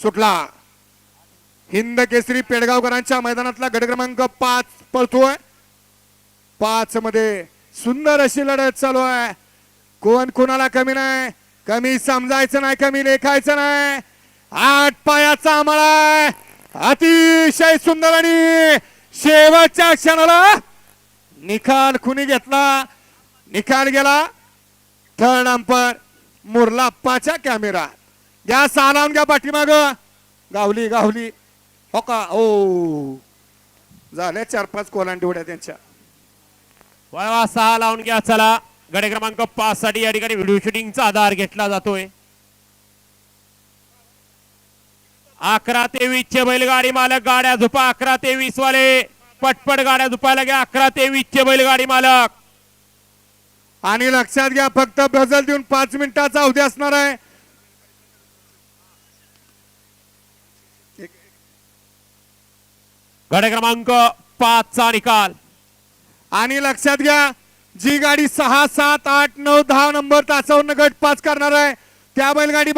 सुटला. हिंद केसरी पेडगावकरांच्या मैदानातला गट क्रमांक 5 पळतोय. 5 मध्ये सुंदर अशी लढत चालू आहे. कोण कोणाला कमी नाही, कमी समजायचं नाही, कमी लेखायचं नाही. 8 पायाचा आम्हाला अतिशय सुंदर आणि शेवटच्या क्षणाला निकाल कुणी घेतला. निकाल गेला थर्ड अंपर मुरलाप्पाच्या कॅमेरा. घ्या सालावून घ्या पाठीमाग. गावली गावली हो का. ओ झाल्या 4-5 कोलांटी उड्या त्यांच्या. वळवा 6 लावून घ्या. चला गट क्रमांक 5 साठी या ठिकाणी व्हिडिओ शूटिंगचा आधार घेतला जातोय. 11-23 चे बैलगाडी मालक गाड्या झुपा. 11-23 वाले पटपट गाड्या झुपायला घ्या. 11-23 चे बैलगाडी मालक. आणि लक्षात घ्या फक्त बजल देऊन 5 मिनिटाचा अवधी असणार आहे. गट क्रमांक 5 चा निकाल. आणि लक्षात घ्या जी गाडी 6, 7, 8, 9, 10 नंबर तासावर गट 5 करणार आहे त्या बैलगाडी